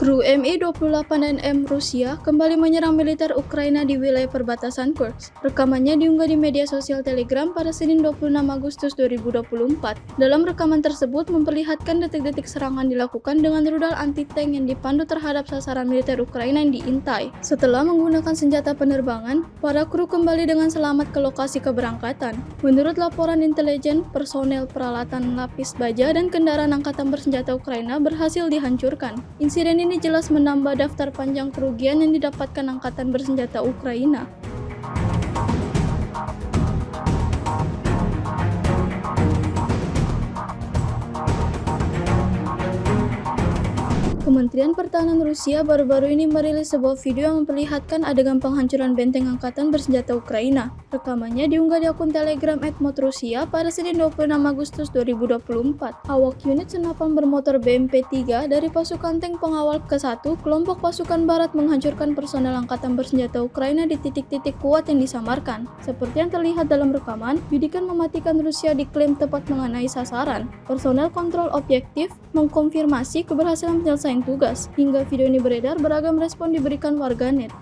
Kru Mi-28NM Rusia kembali menyerang militer Ukraina di wilayah perbatasan Kursk. Rekamannya diunggah di media sosial Telegram pada Senin 26 Agustus 2024. Dalam rekaman tersebut memperlihatkan detik-detik serangan dilakukan dengan rudal anti-tank yang dipandu terhadap sasaran militer Ukraina yang diintai. Setelah menggunakan senjata penerbangan, para kru kembali dengan selamat ke lokasi keberangkatan. Menurut laporan intelijen, personel, peralatan lapis baja, dan kendaraan angkatan bersenjata Ukraina berhasil dihancurkan. Insiden ini jelas menambah daftar panjang kerugian yang didapatkan angkatan bersenjata Ukraina. Kementerian Pertahanan Rusia baru-baru ini merilis sebuah video yang memperlihatkan adegan penghancuran benteng angkatan bersenjata Ukraina. Rekamannya diunggah di akun Telegram @modrusia pada Senin 26 Agustus 2024. Awak unit senapan bermotor BMP-3 dari pasukan tank pengawal ke-1 kelompok pasukan barat menghancurkan personel angkatan bersenjata Ukraina di titik-titik kuat yang disamarkan. Seperti yang terlihat dalam rekaman, bidikan mematikan Rusia diklaim tepat mengenai sasaran. Personel kontrol objektif mengkonfirmasi keberhasilan penyelesaian tugas. Hingga video ini beredar, beragam respon diberikan warganet.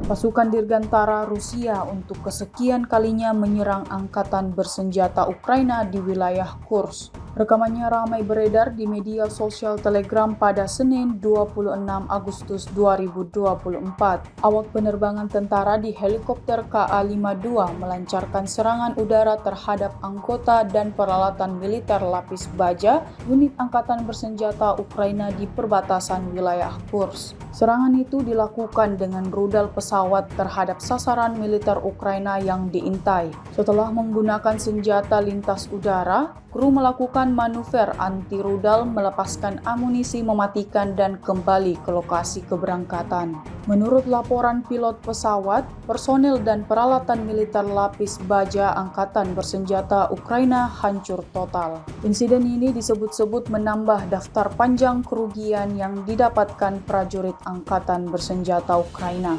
Pasukan Dirgantara Rusia untuk kesekian kalinya menyerang angkatan bersenjata Ukraina di wilayah Kursk. Rekamannya ramai beredar di media sosial Telegram pada Senin 26 Agustus 2024. Awak penerbangan tentara di helikopter KA-52 melancarkan serangan udara terhadap anggota dan peralatan militer lapis baja unit angkatan bersenjata Ukraina di perbatasan wilayah Kursk. Serangan itu dilakukan dengan rudal pesawat terhadap sasaran militer Ukraina yang diintai. Setelah menggunakan senjata lintas udara, kru melakukan manuver anti-rudal, melepaskan amunisi mematikan dan kembali ke lokasi keberangkatan. Menurut laporan pilot pesawat, personel dan peralatan militer lapis baja angkatan bersenjata Ukraina hancur total. Insiden ini disebut-sebut menambah daftar panjang kerugian yang didapatkan prajurit angkatan bersenjata Ukraina.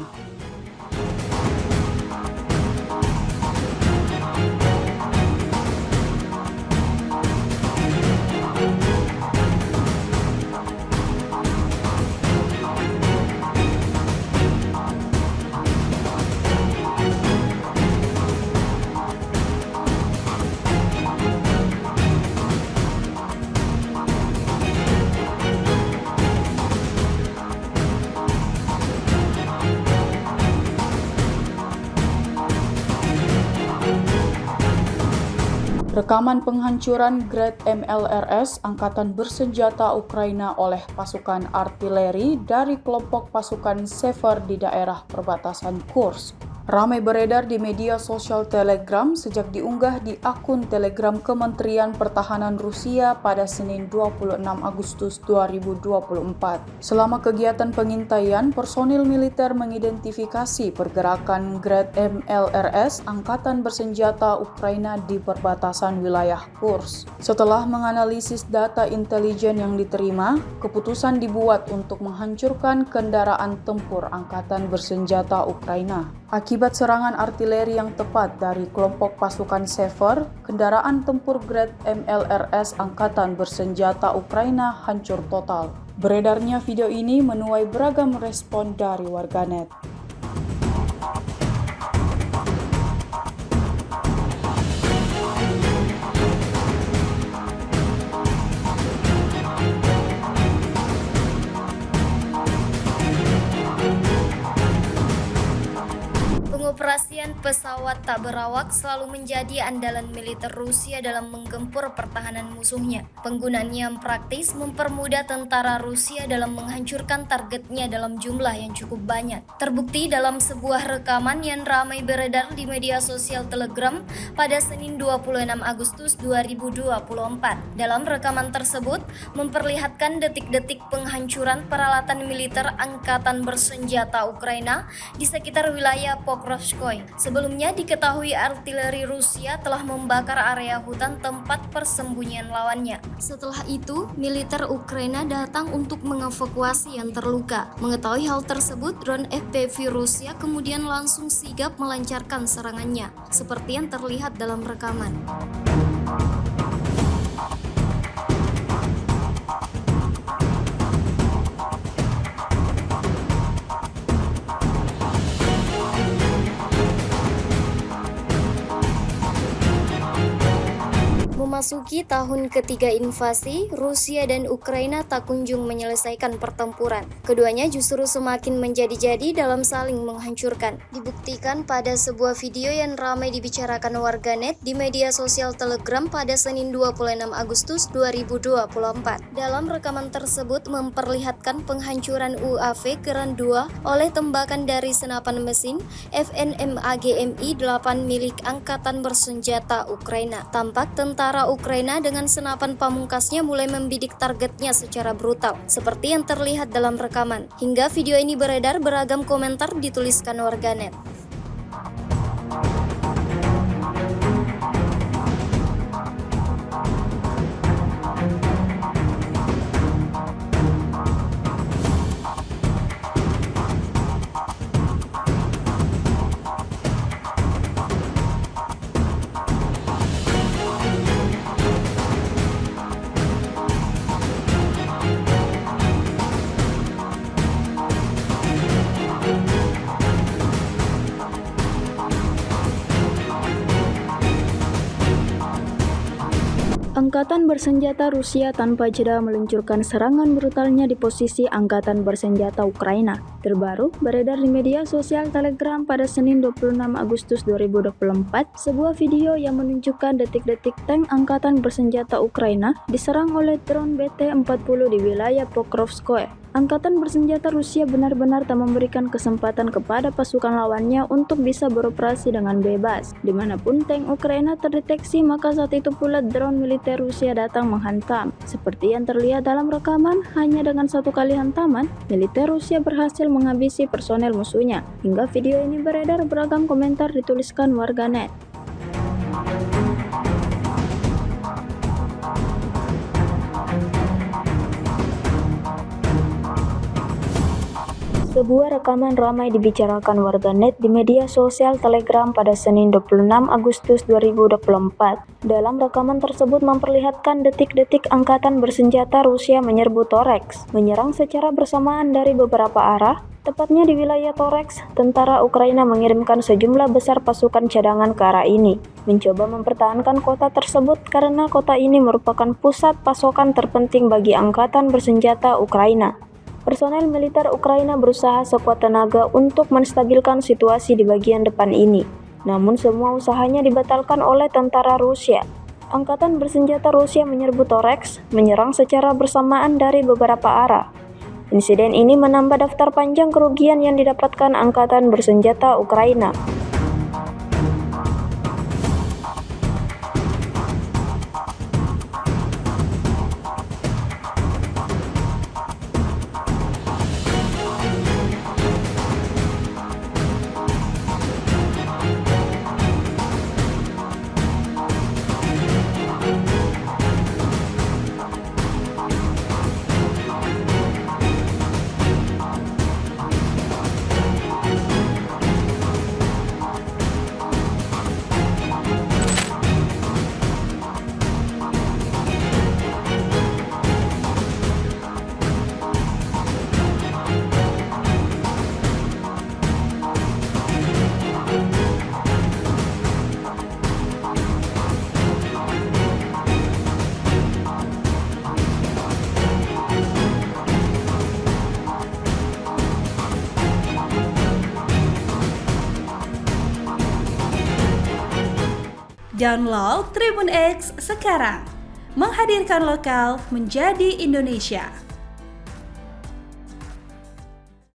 Rekaman penghancuran Grad MLRS angkatan bersenjata Ukraina oleh pasukan artileri dari kelompok pasukan Sever di daerah perbatasan Kursk ramai beredar di media sosial Telegram sejak diunggah di akun Telegram Kementerian Pertahanan Rusia pada Senin 26 Agustus 2024. Selama kegiatan pengintaian, personil militer mengidentifikasi pergerakan Grad MLRS angkatan bersenjata Ukraina di perbatasan wilayah Kursk. Setelah menganalisis data intelijen yang diterima, keputusan dibuat untuk menghancurkan kendaraan tempur angkatan bersenjata Ukraina. Akibat serangan artileri yang tepat dari kelompok pasukan Sever, kendaraan tempur Grad MLRS angkatan bersenjata Ukraina hancur total. Beredarnya video ini menuai beragam respon dari warganet. Pengoperasian pesawat tak berawak selalu menjadi andalan militer Rusia dalam menggempur pertahanan musuhnya. Penggunaannya yang praktis mempermudah tentara Rusia dalam menghancurkan targetnya dalam jumlah yang cukup banyak. Terbukti dalam sebuah rekaman yang ramai beredar di media sosial Telegram pada Senin 26 Agustus 2024. Dalam rekaman tersebut memperlihatkan detik-detik penghancuran peralatan militer angkatan bersenjata Ukraina di sekitar wilayah Pokrovskoy. Sebelumnya diketahui artileri Rusia telah membakar area hutan tempat persembunyian lawannya. Setelah itu, militer Ukraina datang untuk mengevakuasi yang terluka. Mengetahui hal tersebut, drone FPV Rusia kemudian langsung sigap melancarkan serangannya, seperti yang terlihat dalam rekaman. Memasuki tahun ketiga invasi, Rusia dan Ukraina tak kunjung menyelesaikan pertempuran. Keduanya justru semakin menjadi-jadi dalam saling menghancurkan. Dibuktikan pada sebuah video yang ramai dibicarakan warganet di media sosial Telegram pada Senin 26 Agustus 2024. Dalam rekaman tersebut memperlihatkan penghancuran UAV Keren 2 oleh tembakan dari senapan mesin FNMAGMI-8 milik Angkatan Bersenjata Ukraina. Tampak tentara Ukraina dengan senapan pamungkasnya mulai membidik targetnya secara brutal, seperti yang terlihat dalam rekaman. Hingga video ini beredar, beragam komentar dituliskan warganet. Angkatan bersenjata Rusia tanpa jeda meluncurkan serangan brutalnya di posisi Angkatan Bersenjata Ukraina. Terbaru, beredar di media sosial Telegram pada Senin 26 Agustus 2024, sebuah video yang menunjukkan detik-detik tank Angkatan Bersenjata Ukraina diserang oleh drone BT-40 di wilayah Pokrovskoy. Angkatan bersenjata Rusia benar-benar tak memberikan kesempatan kepada pasukan lawannya untuk bisa beroperasi dengan bebas. Dimanapun tank Ukraina terdeteksi, maka saat itu pula drone militer Rusia datang menghantam. Seperti yang terlihat dalam rekaman, hanya dengan satu kali hantaman, militer Rusia berhasil menghabisi personel musuhnya. Hingga video ini beredar, beragam komentar dituliskan warganet. Sebuah rekaman ramai dibicarakan warganet di media sosial Telegram pada Senin 26 Agustus 2024. Dalam rekaman tersebut memperlihatkan detik-detik Angkatan Bersenjata Rusia menyerbu Toretsk, menyerang secara bersamaan dari beberapa arah. Tepatnya di wilayah Toretsk, tentara Ukraina mengirimkan sejumlah besar pasukan cadangan ke arah ini, mencoba mempertahankan kota tersebut karena kota ini merupakan pusat pasokan terpenting bagi Angkatan Bersenjata Ukraina. Personel militer Ukraina berusaha sekuat tenaga untuk menstabilkan situasi di bagian depan ini. Namun semua usahanya dibatalkan oleh tentara Rusia. Angkatan bersenjata Rusia menyerbu Toretsk, menyerang secara bersamaan dari beberapa arah. Insiden ini menambah daftar panjang kerugian yang didapatkan Angkatan bersenjata Ukraina. Download Tribun X sekarang. Menghadirkan lokal menjadi Indonesia.